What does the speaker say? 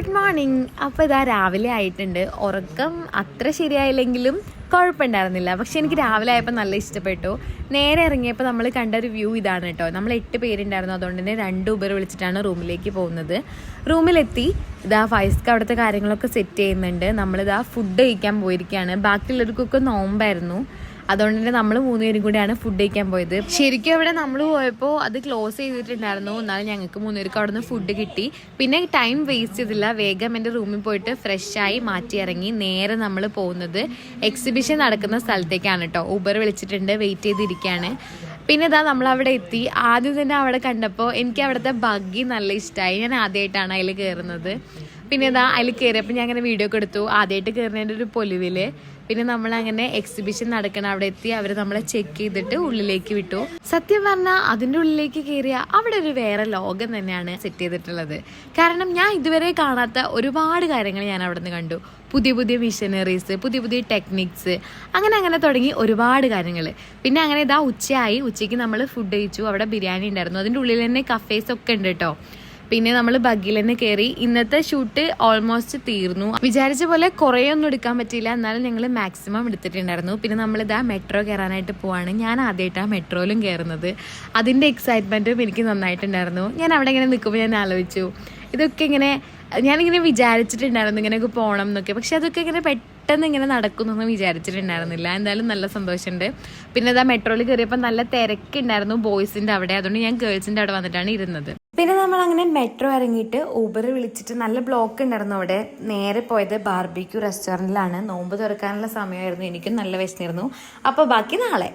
Good morning. അപ്പോൾ ഇതാ രാവിലെ ആയിട്ടുണ്ട്. ഉറക്കം അത്ര ശരിയായില്ലെങ്കിലും കുഴപ്പമുണ്ടായിരുന്നില്ല. പക്ഷെ എനിക്ക് രാവിലെ ആയപ്പോൾ നല്ല ഇഷ്ടപ്പെട്ടു. നേരെ ഇറങ്ങിയപ്പോൾ നമ്മൾ കണ്ട ഒരു വ്യൂ ഇതാണ് കേട്ടോ. നമ്മൾ 8 പേരുണ്ടായിരുന്നു. അതുകൊണ്ട് തന്നെ 2 ഊബർ വിളിച്ചിട്ടാണ് റൂമിലേക്ക് പോകുന്നത്. റൂമിലെത്തി ഇതാ ഫൈസ്ക്ക് അവിടുത്തെ കാര്യങ്ങളൊക്കെ സെറ്റ് ചെയ്യുന്നുണ്ട്. നമ്മളിതാ ഫുഡ് കഴിക്കാൻ പോയിരിക്കുകയാണ്. ബാക്കിയുള്ളവർക്കൊക്കെ നോമ്പായിരുന്നു. അതുകൊണ്ട് തന്നെ നമ്മൾ 3 പേരും കൂടിയാണ് ഫുഡ് കഴിക്കാൻ പോയത്. ശരിക്കും അവിടെ നമ്മൾ പോയപ്പോൾ അത് ക്ലോസ് ചെയ്തിട്ടുണ്ടായിരുന്നു. എന്നാലും ഞങ്ങൾക്ക് 3 പേർക്ക് അവിടെ നിന്ന് ഫുഡ് കിട്ടി. പിന്നെ ടൈം വേസ്റ്റ് ചെയ്തില്ല. വേഗം എൻ്റെ റൂമിൽ പോയിട്ട് ഫ്രഷായി മാറ്റി ഇറങ്ങി നേരെ നമ്മൾ പോകുന്നത് എക്സിബിഷൻ നടക്കുന്ന സ്ഥലത്തേക്കാണ് കേട്ടോ. ഊബർ വിളിച്ചിട്ടുണ്ട്, വെയിറ്റ് ചെയ്തിരിക്കുകയാണ്. പിന്നെ ഇതാ നമ്മളവിടെ എത്തി. ആദ്യം തന്നെ അവിടെ കണ്ടപ്പോൾ എനിക്ക് അവിടുത്തെ ബഗ്ഗി നല്ല ഇഷ്ടമായി. ഞാൻ ആദ്യമായിട്ടാണ് അതിൽ കയറുന്നത്. പിന്നെ ഇതാ അതിൽ കയറിയപ്പോൾ ഞാൻ അങ്ങനെ വീഡിയോ ഒക്കെ എടുത്തു. ആദ്യമായിട്ട് കയറുന്നതിൻ്റെ ഒരു പൊലിവിൽ. പിന്നെ നമ്മളങ്ങനെ എക്സിബിഷൻ നടക്കണം അവിടെ എത്തി. അവർ നമ്മളെ ചെക്ക് ചെയ്തിട്ട് ഉള്ളിലേക്ക് വിട്ടു. സത്യം പറഞ്ഞാൽ അതിൻ്റെ ഉള്ളിലേക്ക് കയറിയ അവിടെ ഒരു വേറെ ലോകം തന്നെയാണ് സെറ്റ് ചെയ്തിട്ടുള്ളത്. കാരണം ഞാൻ ഇതുവരെ കാണാത്ത ഒരുപാട് കാര്യങ്ങൾ ഞാൻ അവിടെ നിന്ന് കണ്ടു. പുതിയ പുതിയ മിഷനറീസ്, പുതിയ പുതിയ ടെക്നിക്സ്, അങ്ങനെ തുടങ്ങി ഒരുപാട് കാര്യങ്ങൾ. പിന്നെ അങ്ങനെ ഇതാ ഉച്ചയായി. ഉച്ചയ്ക്ക് നമ്മൾ ഫുഡ് കഴിച്ചു. അവിടെ ബിരിയാണി ഉണ്ടായിരുന്നു. അതിൻ്റെ ഉള്ളിൽ തന്നെ കഫേസ് ഒക്കെ ഉണ്ട് കേട്ടോ. പിന്നെ നമ്മൾ ബഗ്ഗിൽ തന്നെ കയറി. ഇന്നത്തെ ഷൂട്ട് ഓൾമോസ്റ്റ് തീർന്നു. വിചാരിച്ച പോലെ കുറേ ഒന്നും എടുക്കാൻ പറ്റിയില്ല. എന്നാലും ഞങ്ങൾ മാക്സിമം എടുത്തിട്ടുണ്ടായിരുന്നു. പിന്നെ നമ്മളിതാ മെട്രോ കയറാനായിട്ട് പോവാണ്. ഞാൻ ആദ്യമായിട്ടാണ് മെട്രോയിലും കയറുന്നത്. അതിൻ്റെ എക്സൈറ്റ്മെൻറ്റും എനിക്ക് നന്നായിട്ടുണ്ടായിരുന്നു. ഞാൻ അവിടെ ഇങ്ങനെ നിൽക്കുമ്പോൾ ഞാൻ ആലോചിച്ചു, ഇതൊക്കെ ഇങ്ങനെ ഞാനിങ്ങനെ വിചാരിച്ചിട്ടുണ്ടായിരുന്നു ഇങ്ങനെയൊക്കെ പോകണം എന്നൊക്കെ. പക്ഷെ അതൊക്കെ ഇങ്ങനെ പെട്ടെന്ന് ഇങ്ങനെ നടക്കുന്നൊന്നും വിചാരിച്ചിട്ടുണ്ടായിരുന്നില്ല. എന്തായാലും നല്ല സന്തോഷമുണ്ട്. പിന്നെ ഇതാ മെട്രോയിൽ കയറിയപ്പോൾ നല്ല തിരക്കുണ്ടായിരുന്നു ബോയ്സിൻ്റെ അവിടെ. അതുകൊണ്ട് ഞാൻ ഗേൾസിൻ്റെ അവിടെ വന്നിട്ടാണ് ഇരുന്നത്. പിന്നെ നമ്മൾ അങ്ങനെ മെട്രോ ഇറങ്ങിയിട്ട് ഊബർ വിളിച്ചിട്ട് നല്ല ബ്ലോക്ക് ഉണ്ടായിരുന്നു അവിടെ. നേരെ പോയത് ബാർബിക്യൂ റെസ്റ്റോറൻറ്റിലാണ്. നോമ്പ് തുറക്കാനുള്ള സമയമായിരുന്നു. എനിക്കും നല്ല വിശന്നിരുന്നു. അപ്പോൾ ബാക്കി നാളെ.